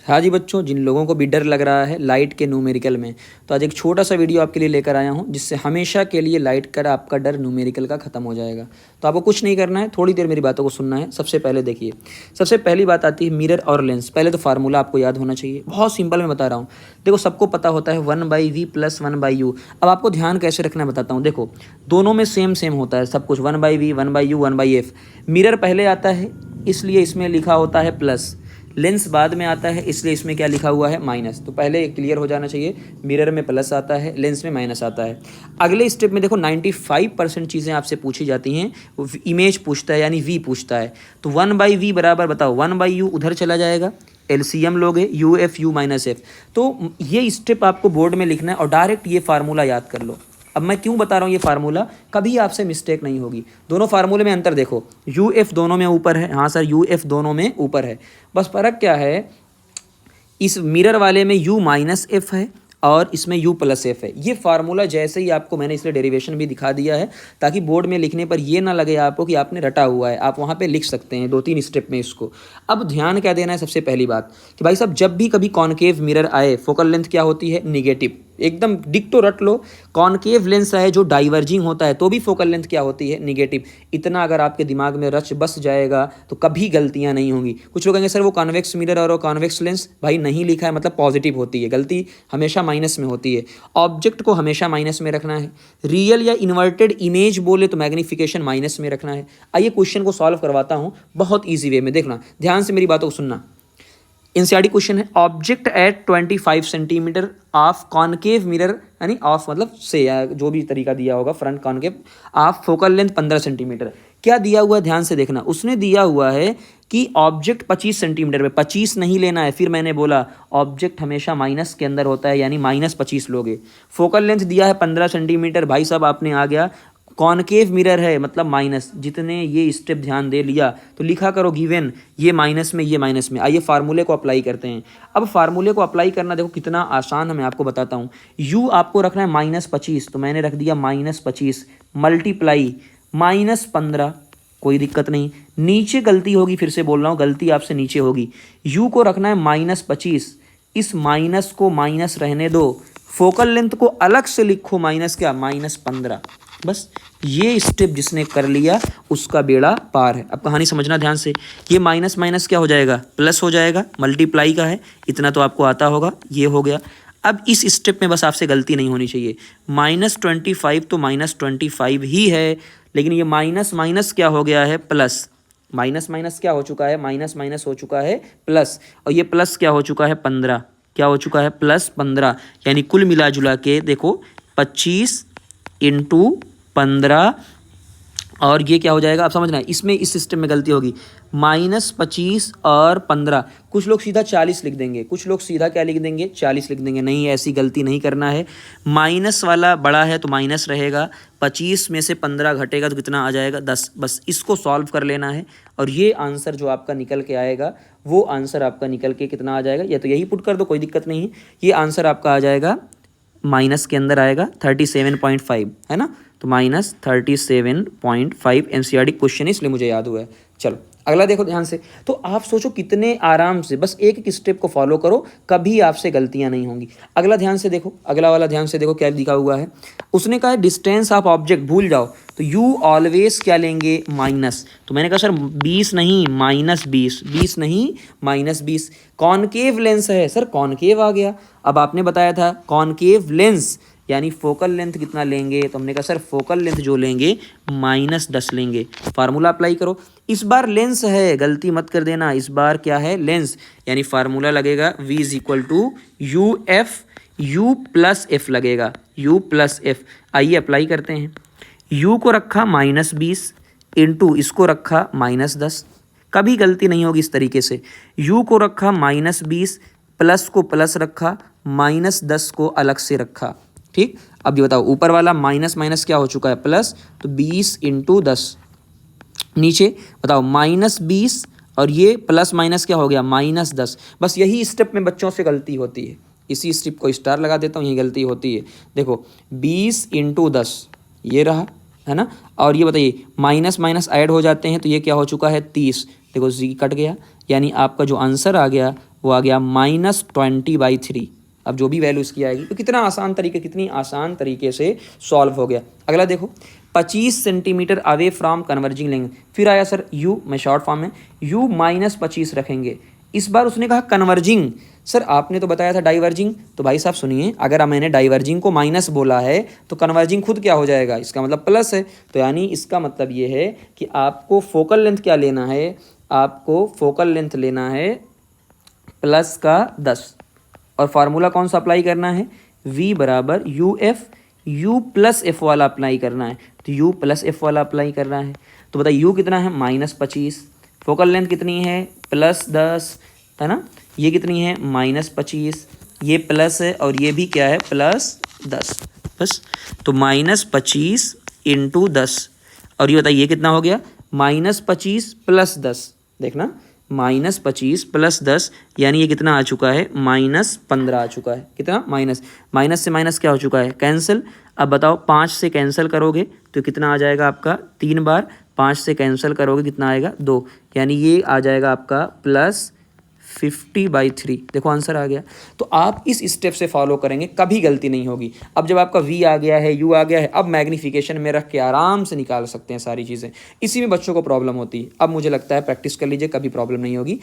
हाँ जी बच्चों, जिन लोगों को भी डर लग रहा है लाइट के न्यूमेरिकल में, तो आज एक छोटा सा वीडियो आपके लिए लेकर आया हूँ जिससे हमेशा के लिए लाइट का आपका डर न्यूमेरिकल का खत्म हो जाएगा। तो आपको कुछ नहीं करना है, थोड़ी देर मेरी बातों को सुनना है। सबसे पहले देखिए, सबसे पहली बात आती है मिरर और लेंस। पहले तो फार्मूला आपको याद होना चाहिए, बहुत सिंपल मैं बता रहा हूँ। देखो, सबको पता होता है 1/v + 1/u। अब आपको ध्यान कैसे रखना है बताता हूँ। देखो, दोनों में सेम सेम होता है सब कुछ, 1/v 1/u 1/f। मिरर पहले आता है इसलिए इसमें लिखा होता है प्लस, लेंस बाद में आता है इसलिए इसमें क्या लिखा हुआ है माइनस। तो पहले क्लियर हो जाना चाहिए, मिरर में प्लस आता है, लेंस में माइनस आता है। अगले स्टेप में देखो 95% चीज़ें आपसे पूछी जाती हैं, इमेज पूछता है यानी वी पूछता है। तो 1/v बराबर बताओ 1/u उधर चला जाएगा, एलसीएम लोगे UF U - F। तो ये स्टेप आपको बोर्ड में लिखना है और डायरेक्ट ये फार्मूला याद कर लो। अब मैं क्यों बता रहा हूँ ये फार्मूला, कभी आपसे मिस्टेक नहीं होगी। दोनों फार्मूले में अंतर देखो, UF दोनों में ऊपर है, हाँ सर UF दोनों में ऊपर है, बस फ़र्क क्या है, इस मिरर वाले में U - F है और इसमें U+F है। ये फार्मूला जैसे ही आपको मैंने इसलिए डेरिवेशन भी दिखा दिया है ताकि बोर्ड में लिखने पर ये ना लगे आपको कि आपने रटा हुआ है, आप वहाँ पे लिख सकते हैं 2-3 स्टेप में इसको। अब ध्यान क्या देना है, सबसे पहली बात कि भाई साहब जब भी कभी कॉनकेव मिरर आए, फोकल लेंथ क्या होती है निगेटिव, एकदम डिक्टो रट लो। कॉनकेव लेंस है जो डाइवर्जिंग होता है तो भी फोकल लेंथ क्या होती है निगेटिव। इतना अगर आपके दिमाग में रच बस जाएगा तो कभी गलतियां नहीं होंगी। कुछ लोग कहेंगे सर वो कॉन्वेक्स मिरर और कॉन्वेक्स लेंस, भाई नहीं लिखा है मतलब पॉजिटिव होती है, गलती हमेशा माइनस में होती है। ऑब्जेक्ट को हमेशा माइनस में रखना है। रियल या इन्वर्टेड इमेज बोले तो मैग्नीफिकेशन माइनस में रखना है। आइए क्वेश्चन को सॉल्व करवाता हूँ बहुत ईजी वे में, देखना ध्यान से मेरी बातों को सुनना। एनसीईआरटी क्वेश्चन है, object at 25 centimetre of concave mirror, यानी ऑफ मतलब से या जो भी तरीका दिया होगा, front concave, of focal length 15 centimetre. क्या दिया हुआ है ध्यान से देखना, उसने दिया हुआ है कि ऑब्जेक्ट 25 सेंटीमीटर में, 25 नहीं लेना है। फिर मैंने बोला ऑब्जेक्ट हमेशा माइनस के अंदर होता है यानी -25 लोगे। फोकल लेंथ दिया है 15 सेंटीमीटर, भाई साहब आपने आ गया कॉनकेव मिरर है मतलब माइनस। जितने ये स्टेप ध्यान दे लिया तो लिखा करो गिवन, ये माइनस में ये माइनस में। आइए फार्मूले को अप्लाई करते हैं। अब फार्मूले को अप्लाई करना देखो कितना आसान है, मैं आपको बताता हूँ। u आपको रखना है -25, तो मैंने रख दिया -25 मल्टीप्लाई -15, कोई दिक्कत नहीं। नीचे गलती होगी, फिर से बोल रहा हूँ गलती आपसे नीचे होगी। u को रखना है -25, इस माइनस को माइनस रहने दो, फोकल लेंथ को अलग से लिखो माइनस क्या -15। बस ये स्टेप जिसने कर लिया उसका बेड़ा पार है। अब कहानी समझना ध्यान से, ये माइनस माइनस क्या हो जाएगा प्लस हो जाएगा, मल्टीप्लाई का है, इतना तो आपको आता होगा, ये हो गया। अब इस स्टेप में बस आपसे गलती नहीं होनी चाहिए, -25 तो -25 ही है, लेकिन ये माइनस माइनस क्या हो गया है प्लस, माइनस माइनस क्या हो चुका है माइनस माइनस हो चुका है प्लस, और ये प्लस क्या हो चुका है 15, क्या हो चुका है +15, यानी कुल मिला जुला के देखो 25 × 15, और ये क्या हो जाएगा अब समझना है। इसमें इस सिस्टम में गलती होगी, -25 और 15। कुछ लोग सीधा 40 लिख देंगे, कुछ लोग सीधा क्या लिख देंगे 40 लिख देंगे। नहीं, ऐसी गलती नहीं करना है। माइनस वाला बड़ा है तो माइनस रहेगा, 25 में से 15 घटेगा तो कितना आ जाएगा 10। बस इसको सॉल्व कर लेना है और ये आंसर जो आपका निकल के आएगा वो आंसर आपका निकल के कितना आ जाएगा, या तो यही पुट कर दो कोई दिक्कत नहीं है। ये आंसर आपका आ जाएगा माइनस के अंदर आएगा 37.5, है ना। तो -37.5 एनसीईआरटी क्वेश्चन है, इसलिए मुझे याद हुआ है। चलो अगला देखो ध्यान से। तो आप सोचो कितने आराम से, बस एक एक स्टेप को फॉलो करो, कभी आपसे गलतियां नहीं होंगी। अगला ध्यान से देखो, अगला वाला ध्यान से देखो क्या लिखा हुआ है। उसने कहा डिस्टेंस ऑफ ऑब्जेक्ट, भूल जाओ, तो यू ऑलवेज क्या लेंगे माइनस। तो मैंने कहा सर 20 नहीं -20, 20 नहीं -20। कॉनकेव लेंस है सर, कॉनकेव आ गया। अब आपने बताया था कॉनकेव लेंस यानी फोकल लेंथ कितना लेंगे, तो हमने कहा सर फोकल लेंथ जो लेंगे -10 लेंगे। फार्मूला अप्लाई करो। इस बार लेंस है, गलती मत कर देना, इस बार क्या है लेंस, यानी फार्मूला लगेगा v = UF U+F लगेगा, U+F। आइए अप्लाई करते हैं। u को रखा -20 इंटू इसको रखा -10, कभी गलती नहीं होगी इस तरीके से। u को रखा -20, प्लस को प्लस रखा, -10 को अलग से रखा, ठीक। अब ये बताओ ऊपर वाला माइनस माइनस क्या हो चुका है प्लस, तो 20 × 10। नीचे बताओ -20 और ये प्लस माइनस क्या हो गया -10। बस यही स्टेप में बच्चों से गलती होती है, इसी स्टेप को स्टार लगा देता हूँ, यही गलती होती है। देखो 20 × 10 ये रहा, है ना। और ये बताइए माइनस माइनस ऐड हो जाते हैं तो ये क्या हो चुका है 30। देखो जी कट गया, यानी आपका जो आंसर आ गया वो आ गया -20/3। अब जो भी वैल्यू इसकी आएगी, तो कितना आसान तरीके, कितनी आसान तरीके से सॉल्व हो गया। अगला देखो, 25 सेंटीमीटर अवे फ्रॉम कन्वर्जिंग लेंगे। फिर आया सर u, मैं शॉर्ट फॉर्म में u -25 रखेंगे। इस बार उसने कहा कन्वर्जिंग। सर आपने तो बताया था डाइवर्जिंग, तो भाई साहब सुनिए, अगर मैंने डाइवर्जिंग को माइनस बोला है तो कन्वर्जिंग खुद क्या हो जाएगा, इसका मतलब प्लस है। तो यानी इसका मतलब ये है कि आपको फोकल लेंथ क्या लेना है, आपको फोकल लेंथ लेना है प्लस का 10, और फार्मूला कौन सा अप्लाई करना है, v बराबर UF, u प्लस एफ वाला अप्लाई करना है। तो u प्लस एफ वाला अप्लाई करना है। तो बताइए u कितना है, -25, फोकल लेंथ कितनी है, +10, है ना, ये कितनी है, -25, ये प्लस है और ये भी क्या है, +10, बस। तो -25 × 10, और ये बताइए ये कितना हो गया, -25 + 10, देखना -25 + 10 यानी ये कितना आ चुका है, -15 आ चुका है। कितना, माइनस से माइनस क्या हो चुका है, कैंसिल। अब बताओ 5 से कैंसिल करोगे तो कितना आ जाएगा आपका, 3 बार 5 से कैंसिल करोगे कितना आएगा, 2, यानी ये आ जाएगा आपका +50/3। देखो आंसर आ गया। तो आप इस स्टेप से फॉलो करेंगे, कभी गलती नहीं होगी। अब जब आपका v आ गया है, u आ गया है, अब मैग्नीफिकेशन में रख के आराम से निकाल सकते हैं सारी चीज़ें। इसी में बच्चों को प्रॉब्लम होती है। अब मुझे लगता है प्रैक्टिस कर लीजिए, कभी प्रॉब्लम नहीं होगी।